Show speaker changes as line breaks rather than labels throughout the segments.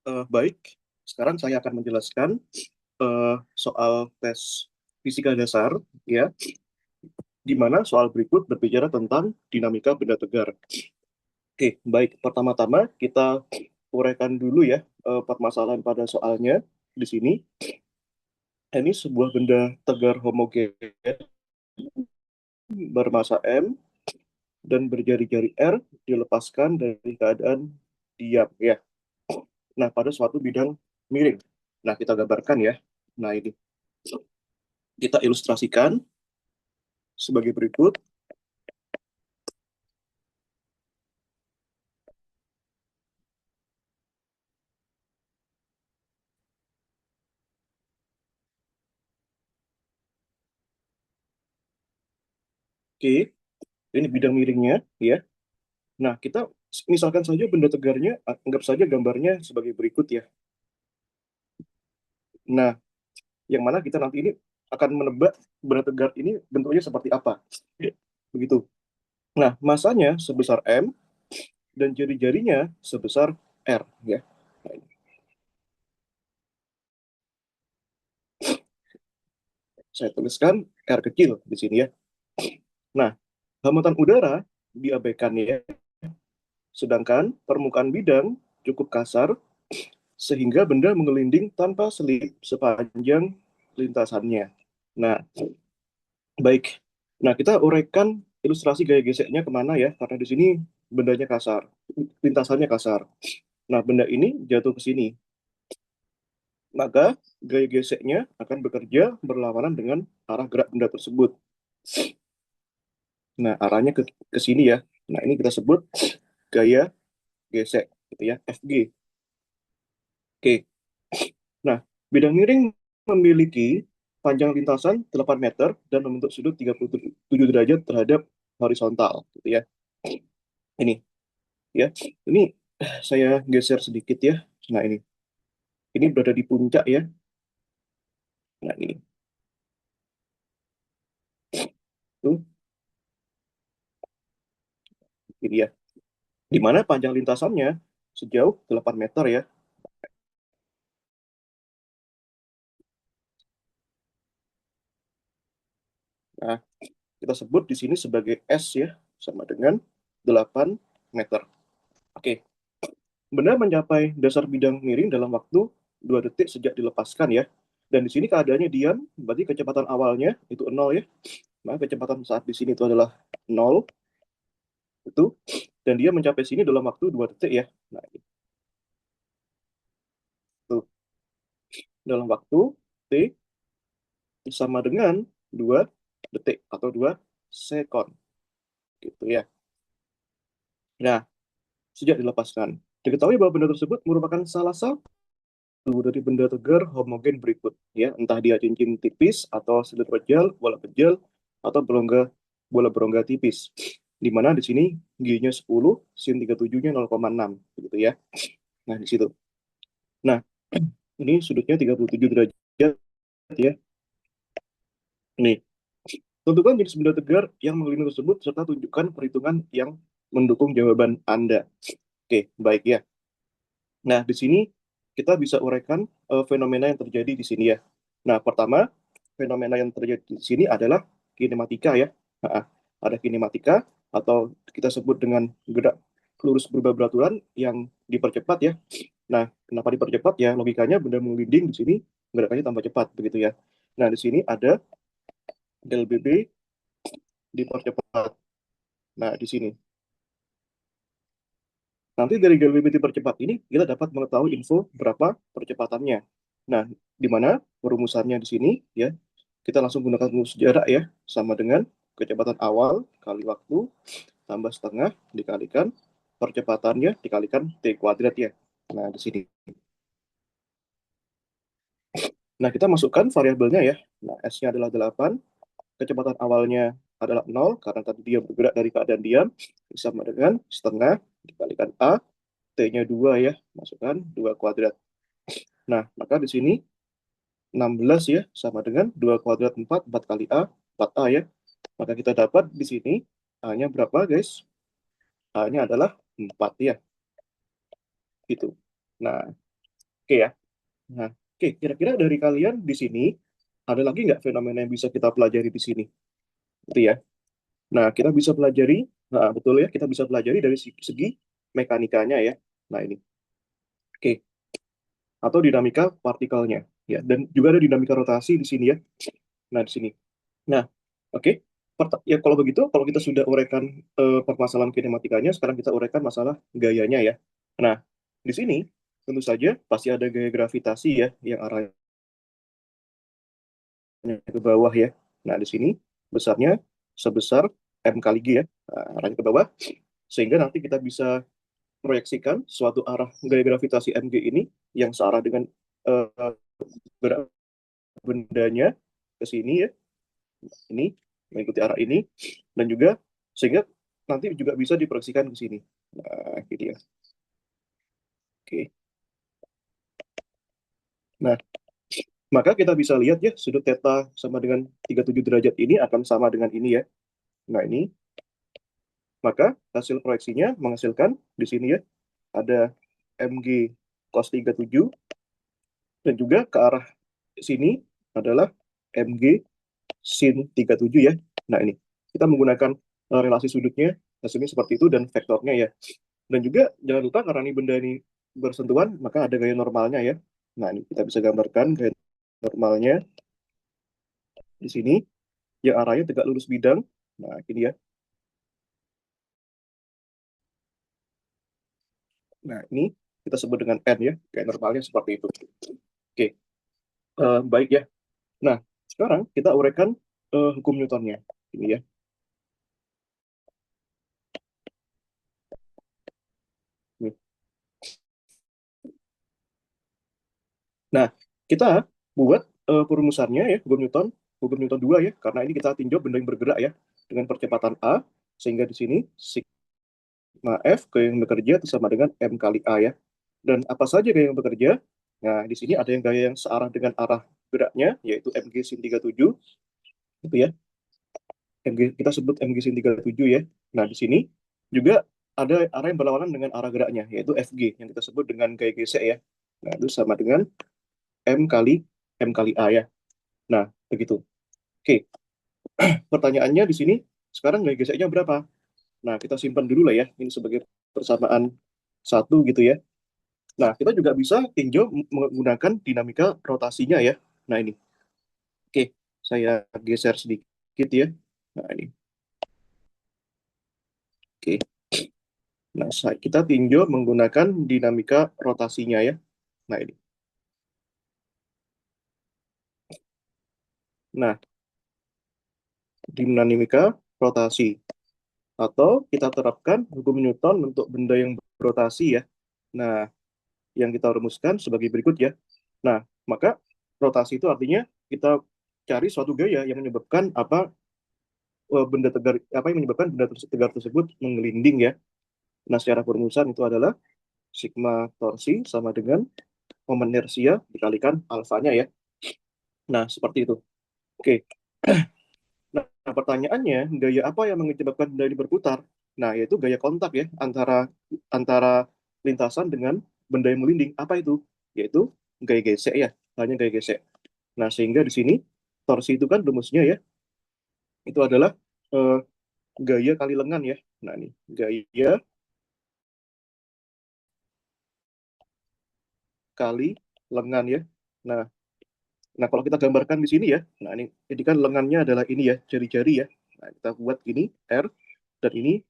Baik, sekarang saya akan menjelaskan soal tes fisika dasar, ya, di mana soal berikut berbicara tentang dinamika benda tegar. Oke, baik. Pertama-tama kita uraikan dulu ya permasalahan pada soalnya di sini. Ini sebuah benda tegar homogen bermasa M dan berjari-jari R dilepaskan dari keadaan diam, ya. Nah, pada suatu bidang miring. Nah, kita gambarkan ya. Nah, ini kita ilustrasikan sebagai berikut. Oke, ini bidang miringnya, ya. Nah, kita misalkan saja benda tegarnya, anggap saja gambarnya sebagai berikut ya. Nah, yang mana kita nanti ini akan menebak benda tegar ini bentuknya seperti apa. Begitu. Nah, masanya sebesar M dan jari-jarinya sebesar R, ya. Nah, ini. Saya tuliskan R kecil di sini ya. Nah, hambatan udara diabaikan ya, sedangkan permukaan bidang cukup kasar sehingga benda menggelinding tanpa selip sepanjang lintasannya. Nah, baik. Nah, kita uraikan ilustrasi gaya geseknya kemana ya, karena di sini bendanya kasar, lintasannya kasar. Nah, benda ini jatuh ke sini. Maka gaya geseknya akan bekerja berlawanan dengan arah gerak benda tersebut. Nah, arahnya ke sini ya. Nah, ini kita sebut gaya gesek, gitu ya, FG. Oke. Nah, bidang miring memiliki panjang lintasan 8 meter dan membentuk sudut 37 derajat terhadap horizontal, gitu ya. Ini, ya. Ini saya geser sedikit ya. Nah, ini berada di puncak ya. Nah, tuh, ini ya. Di mana panjang lintasannya sejauh 8 meter ya. Nah, kita sebut di sini sebagai S ya, sama dengan 8 meter. Oke, benda mencapai dasar bidang miring dalam waktu 2 detik sejak dilepaskan ya. Dan di sini keadaannya diam, berarti kecepatan awalnya itu nol ya. Nah, kecepatan saat di sini itu adalah nol, itu. Dan dia mencapai sini dalam waktu 2 detik ya. Nah, itu. Dalam waktu T sama dengan 2 detik atau 2 sekon. Gitu ya. Nah, sejak dilepaskan. Diketahui bahwa benda tersebut merupakan salah satu dari benda tegar homogen berikut, ya, entah dia cincin tipis atau silinder kecil, bola kecil, atau bola berongga tipis. Di mana di sini G-nya 10, sin 37-nya 0,6, gitu ya. Nah, di situ. Nah, ini sudutnya 37 derajat ya. Nih, tentukan jenis benda tegar yang mengelilingi tersebut serta tunjukkan perhitungan yang mendukung jawaban Anda. Oke, baik ya. Nah, di sini kita bisa uraikan fenomena yang terjadi di sini ya. Nah, pertama, fenomena yang terjadi di sini adalah kinematika ya. Nah, ada kinematika atau kita sebut dengan gerak lurus berubah beraturan yang dipercepat ya. Nah, kenapa dipercepat ya? Logikanya benda menggelinding di sini gerakannya tambah cepat begitu ya. Nah, di sini ada del BB dipercepat. Nah, di sini. Nanti dari del BB dipercepat ini kita dapat mengetahui info berapa percepatannya. Nah, di mana perumusannya di sini ya. Kita langsung gunakan rumus jarak ya, sama dengan kecepatan awal kali waktu tambah setengah dikalikan percepatannya dikalikan T kuadrat ya. Nah, di sini. Nah, kita masukkan variabelnya ya. Nah, S-nya adalah 8, kecepatan awalnya adalah 0, karena tadi dia bergerak dari keadaan diam, sama dengan setengah dikalikan A, T-nya 2 ya, masukkan 2 kuadrat. Nah, maka di sini 16 ya, sama dengan 2 kuadrat 4, 4 kali A, 4A ya. Maka kita dapat di sini A-nya berapa guys? A-nya adalah 4 ya, gitu. Nah, Oke ya. Nah, oke, kira-kira dari kalian di sini ada lagi nggak fenomena yang bisa kita pelajari di sini? Gitu ya. Nah, kita bisa pelajari, nah, betul ya, kita bisa pelajari dari segi mekanikanya ya. Nah, ini. Oke, atau dinamika partikelnya ya. Dan juga ada dinamika rotasi di sini ya. Nah, di sini. Nah, oke. Ya kalau begitu, kalau kita sudah uraikan permasalahan kinematikanya, sekarang kita uraikan masalah gayanya ya. Nah, di sini tentu saja pasti ada gaya gravitasi ya yang arahnya ke bawah ya. Nah, di sini besarnya sebesar M kali G ya. Nah, arahnya ke bawah sehingga nanti kita bisa proyeksikan suatu arah gaya gravitasi MG ini yang searah dengan gerak bendanya ke sini ya. Ini mengikuti arah ini dan juga sehingga nanti juga bisa diproyeksikan ke sini. Nah, ini dia. Oke. Nah, maka kita bisa lihat ya sudut theta sama dengan 37 derajat ini akan sama dengan ini ya. Nah, ini maka hasil proyeksinya menghasilkan di sini ya ada MG cos 37 dan juga ke arah sini adalah MG sin 37 ya. Nah, ini kita menggunakan relasi sudutnya hasilnya seperti itu dan vektornya ya. Dan juga jangan lupa karena ini benda ini bersentuhan, maka ada gaya normalnya ya. Nah, ini kita bisa gambarkan gaya normalnya di sini, yang arahnya tegak lurus bidang. Nah, ini ya. Nah, ini kita sebut dengan N ya, gaya normalnya seperti itu. Oke, baik ya. Nah, sekarang kita uraikan hukum Newtonnya. Ini ya. Nih. Nah, kita buat perumusannya ya, hukum Newton 2 ya, karena ini kita tinjau benda yang bergerak ya, dengan percepatan A, sehingga di sini sigma F gaya yang bekerja itu sama dengan M kali A ya. Dan apa saja gaya yang bekerja? Nah, di sini ada yang gaya yang searah dengan arah geraknya, yaitu Mg sin 37, itu ya. Kita sebut Mg sin 37 ya. Nah, di sini juga ada arah yang berlawanan dengan arah geraknya, yaitu Fg, yang kita sebut dengan gaya gesek ya. Nah, itu sama dengan M kali A ya. Nah, begitu. Oke, pertanyaannya di sini, sekarang gaya geseknya berapa? Nah, kita simpan dulu lah ya, ini sebagai persamaan satu gitu ya. Nah, kita juga bisa tinjau menggunakan dinamika rotasinya ya. Nah, ini. Oke, saya geser sedikit ya. Nah, ini. Oke. Nah, kita tinjau menggunakan dinamika rotasinya ya. Nah, ini. Nah, dinamika rotasi. Atau kita terapkan hukum Newton untuk benda yang berotasi ya. Nah, yang kita rumuskan sebagai berikut ya. Nah, maka rotasi itu artinya kita cari suatu gaya yang menyebabkan benda tegar apa yang menyebabkan benda tegar tersebut menggelinding ya. Nah, secara perumusan itu adalah sigma torsi sama dengan momen inersia dikalikan alfanya ya. Nah, seperti itu. Oke. Nah, pertanyaannya, gaya apa yang menyebabkan benda ini berputar? Nah, yaitu gaya kontak ya antara antara lintasan dengan benda yang melinding. Apa itu? Yaitu gaya gesek ya, hanya gaya gesek. Nah, sehingga di sini torsi itu kan rumusnya ya, itu adalah eh, gaya kali lengan ya. Nah, ini gaya kali lengan ya. Nah, nah kalau kita gambarkan di sini ya, nah ini kan lengannya adalah ini ya, jari-jari ya. Nah, kita buat gini R dan ini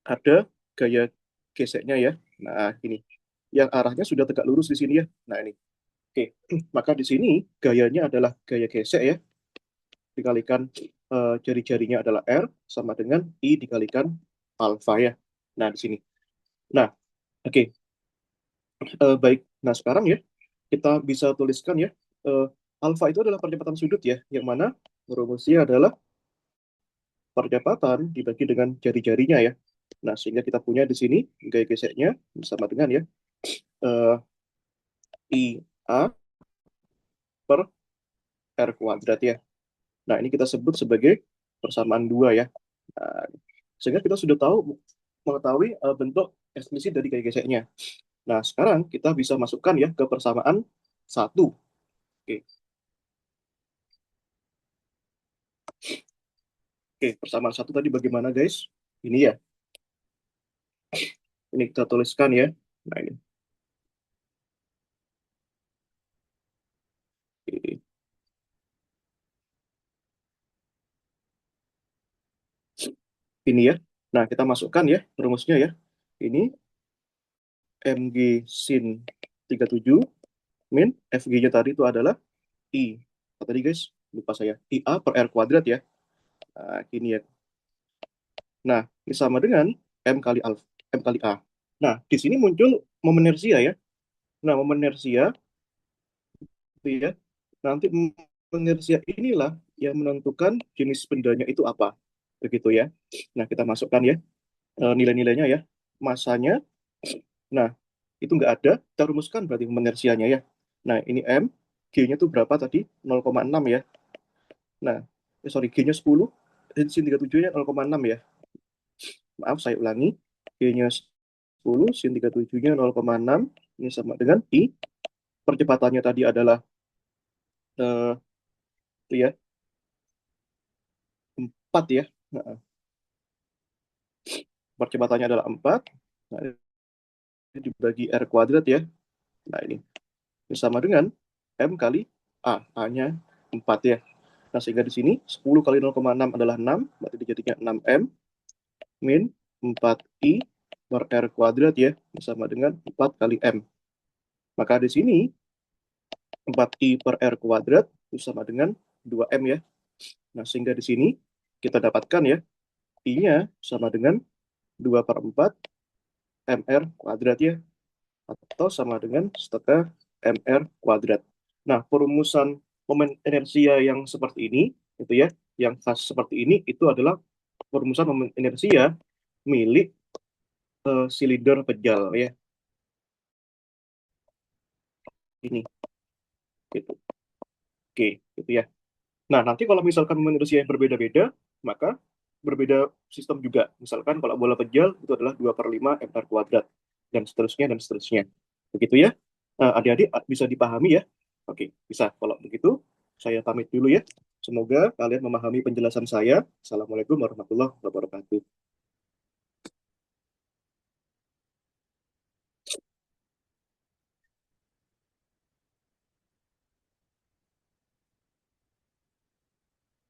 ada gaya geseknya ya. Nah, ini yang arahnya sudah tegak lurus di sini ya. Nah, ini. Oke, maka di sini gayanya adalah gaya gesek ya, dikalikan jari-jarinya adalah R sama dengan I dikalikan alfa ya. Nah, di sini. Nah, oke. Baik. Nah, sekarang ya kita bisa tuliskan ya eh, alfa itu adalah percepatan sudut ya, yang mana rumusnya adalah percepatan dibagi dengan jari-jarinya ya. Nah, sehingga kita punya di sini gaya geseknya bersama dengan ya eh, I A per R kuadrat ya. Nah, ini kita sebut sebagai persamaan dua ya. Nah, sehingga kita sudah tahu mengetahui bentuk eksplisit dari gaya geseknya. Nah, sekarang kita bisa masukkan ya ke persamaan satu. Oke, oke, persamaan satu tadi bagaimana guys? Ini ya, ini kita tuliskan ya. Nah, ini ya. Nah, kita masukkan ya rumusnya ya. Ini MG sin 37 min FG-nya tadi itu adalah I. Apa tadi guys? Lupa saya. IA per R kuadrat ya. Nah, gini ya. Nah, ini sama dengan M kali alfa, M kali A. Nah, di sini muncul momen inersia ya. Nah, momen inersia itu ya. Nanti momen inersia inilah yang menentukan jenis bendanya itu apa. Begitu ya. Nah, kita masukkan ya nilai-nilainya ya. Masanya, nah itu nggak ada, kita rumuskan berarti momen inersianya ya. Nah, ini M, G-nya tuh berapa tadi? 0,6 ya. Nah, sorry, G-nya 10, sin 37-nya 0,6 ya. Maaf, saya ulangi. G-nya 10, sin 37-nya 0,6. Ini sama dengan I. Percepatannya tadi adalah itu ya, 4 ya. Nah, percepatannya adalah 4. Nah, ini dibagi R kuadrat ya. Nah, ini sama dengan M kali A. A-nya 4 ya. Nah, sehingga di sini 10 kali 0,6 adalah 6. Berarti jadinya 6M min 4I per R kuadrat ya. Ini sama dengan 4 kali M. Maka di sini 4I per R kuadrat itu sama dengan 2M ya. Nah, sehingga di sini kita dapatkan ya, I-nya sama dengan 2 per 4 MR kuadrat ya, atau sama dengan setengah MR kuadrat. Nah, perumusan momen inersia yang seperti ini, itu ya, yang khas seperti ini, itu adalah perumusan momen inersia milik silinder pejal ya, ini, gitu. Oke, gitu ya. Nah, nanti kalau misalkan manusia yang berbeda-beda, maka berbeda sistem juga. Misalkan kalau bola pejal itu adalah 2 per 5 meter kuadrat, dan seterusnya, dan seterusnya. Begitu ya. Adik-adik bisa dipahami ya? Oke, bisa. Kalau begitu, saya pamit dulu ya. Semoga kalian memahami penjelasan saya. Assalamualaikum warahmatullahi wabarakatuh.